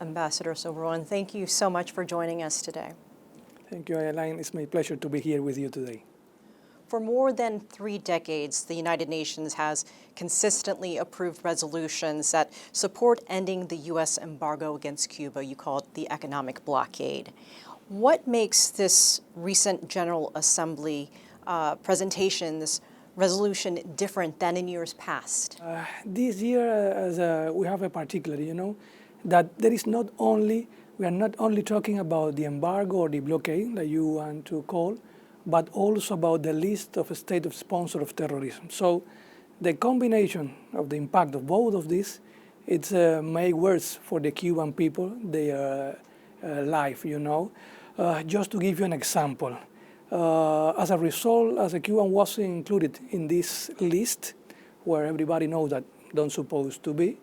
Ambassador Soberon, thank you so much for joining us today. Thank you, Elaine. It's my pleasure to be here with you today. For more than 3 decades, the United Nations has consistently approved resolutions that support ending the U.S. embargo against Cuba. You call it the economic blockade. What makes this recent General Assembly presentation, this resolution, different than in years past? This year, we have a particular, that there is not only, we are not only talking about the embargo or the blockade that you want to call, but also about the list of state of sponsor of terrorism. So the combination of the impact of both of these, it's make worse for the Cuban people, their life, Just to give you an example, as a result, as a Cuban was included in this list, where everybody knows that don't supposed to be,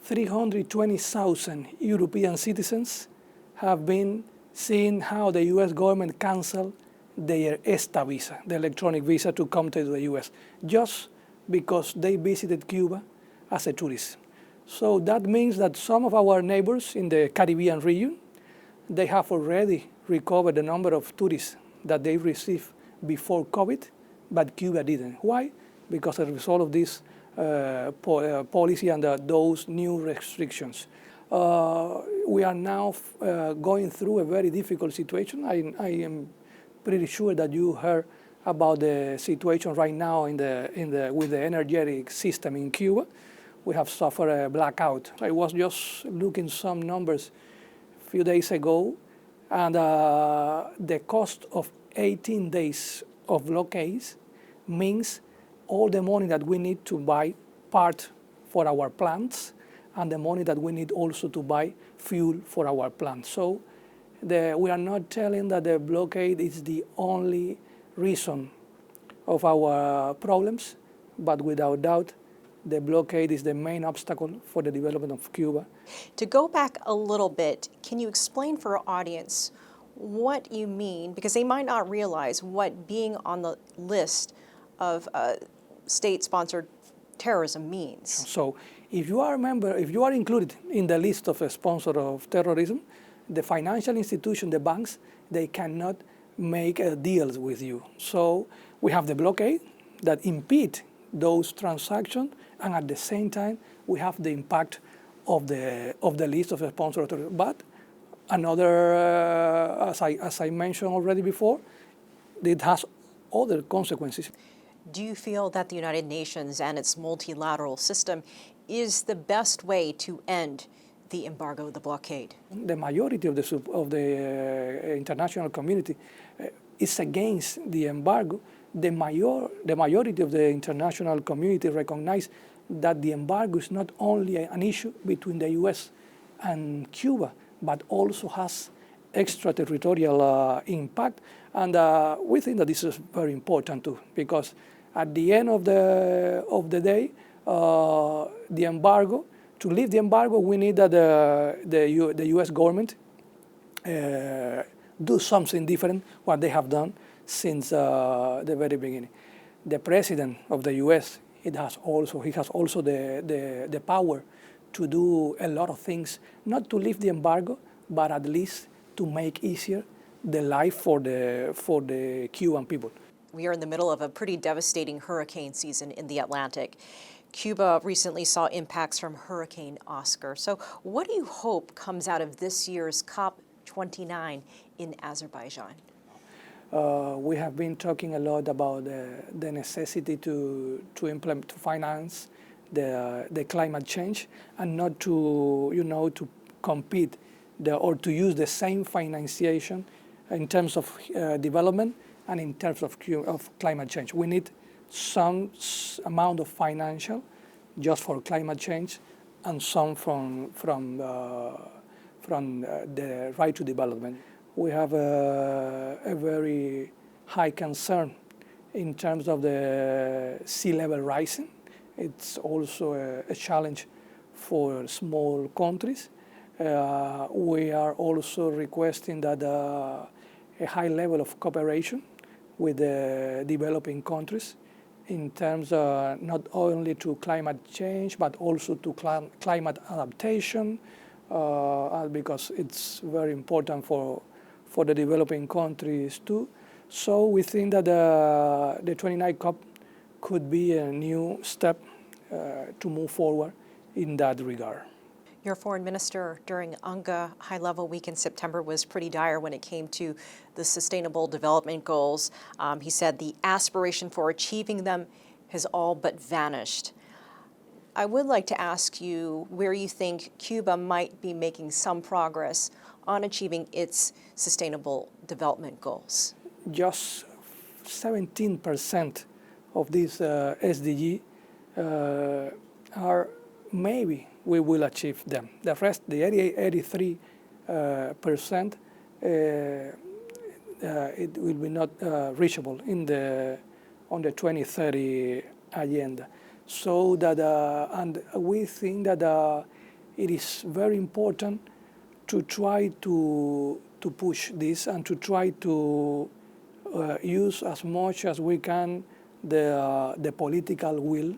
320,000 European citizens have been seeing how the U.S. government canceled their ESTA visa, the electronic visa to come to the U.S., just because they visited Cuba as a tourist. So that means that some of our neighbors in the Caribbean region, they have already recovered the number of tourists that they received before COVID, but Cuba didn't. Why? Because as a result of this policy and those new restrictions. We are now going through a very difficult situation. I am pretty sure that you heard about the situation right now with the energetic system in Cuba. We have suffered a blackout. I was just looking some numbers a few days ago, and the cost of 18 days of blockades means all the money that we need to buy part for our plants and the money that we need also to buy fuel for our plants. So we are not telling that the blockade is the only reason of our problems, but without doubt, the blockade is the main obstacle for the development of Cuba. To go back a little bit, can you explain for our audience what you mean, because they might not realize what being on the list of state-sponsored terrorism means? So if you are a member, if you are included in the list of a sponsor of terrorism, the financial institution, the banks, they cannot make deals with you. So we have the blockade that impede those transactions, and at the same time, we have the impact of the list of a sponsor of terrorism. But another, as I mentioned already before, it has other consequences. Do you feel that the United Nations and its multilateral system is the best way to end the embargo, the blockade? The majority of the international community is against the embargo. The majority of the international community recognize that the embargo is not only an issue between the U.S. and Cuba, but also has extraterritorial impact. And we think that this is very important too, because at the end of the day, the embargo, to lift the embargo, we need that the U.S. government do something different what they have done since the very beginning. The president of the U.S. he has also the power to do a lot of things, not to lift the embargo, but at least to make easier the life for the Cuban people. We are in the middle of a pretty devastating hurricane season in the Atlantic. Cuba recently saw impacts from Hurricane Oscar. So what do you hope comes out of this year's COP29 in Azerbaijan? We have been talking a lot about the necessity to finance the climate change, and not to compete or to use the same financiation in terms of development and in terms of climate change. We need some amount of financial just for climate change, and some from the right to development. We have a very high concern in terms of the sea level rising. It's also a challenge for small countries. We are also requesting that a high level of cooperation with the developing countries in terms of not only to climate change, but also to climate adaptation, because it's very important for the developing countries too. So we think that the 29 COP could be a new step to move forward in that regard. Your foreign minister during UNGA high-level week in September was pretty dire when it came to the Sustainable Development Goals. He said the aspiration for achieving them has all but vanished. I would like to ask you where you think Cuba might be making some progress on achieving its Sustainable Development Goals. Just 17% of these SDG are maybe we will achieve them. The rest, the 83%, it will be not reachable on the 2030 agenda. So that, and we think that it is very important to try to push this and to try to use as much as we can the political will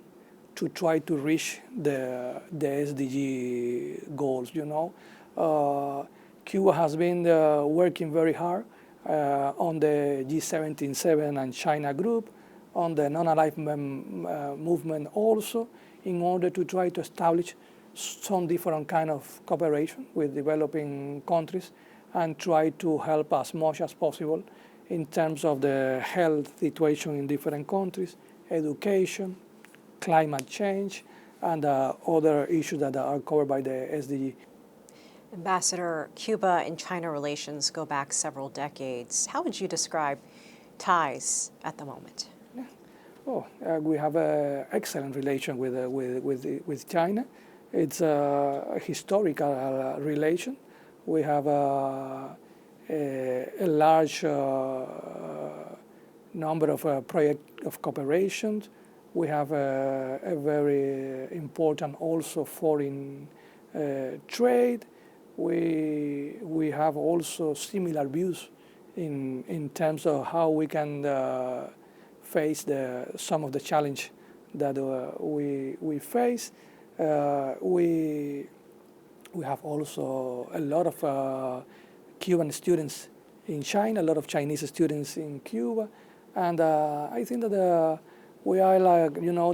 to try to reach the SDG goals. You know, Cuba has been working very hard on the G77 and China group, on the non-alignment movement also, in order to try to establish some different kind of cooperation with developing countries and try to help as much as possible in terms of the health situation in different countries, education, climate change, and other issues that are covered by the SDG. Ambassador, Cuba and China relations go back several decades. How would you describe ties at the moment? Oh, we have an excellent relation with China. It's a historical relation. We have a large number of projects of cooperation. We have a very important also foreign trade. We have also similar views in terms of how we can face some of the challenge that we face. We have also a lot of Cuban students in China, a lot of Chinese students in Cuba, and I think that we are like, you know,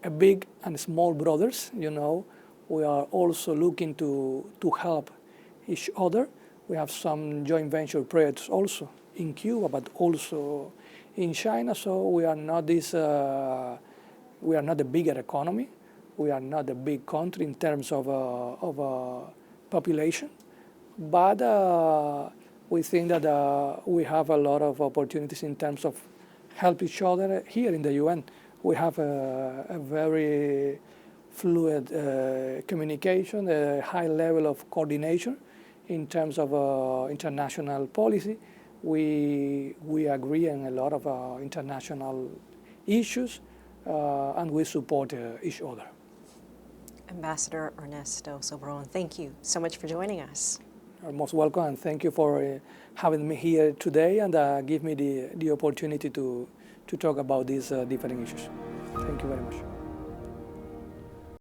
a big and small brothers. You know, we are also looking to help each other. We have some joint venture projects also in Cuba, but also in China. So we are not this. We are not a bigger economy. We are not a big country in terms of population, but we think that we have a lot of opportunities in terms of help each other. Here in the UN, we have a very fluid communication, a high level of coordination in terms of international policy. We agree on a lot of international issues, and we support each other. Ambassador Ernesto Soberon, thank you so much for joining us. You're most welcome, and thank you for having me here today and give me the opportunity to talk about these different issues. Thank you very much.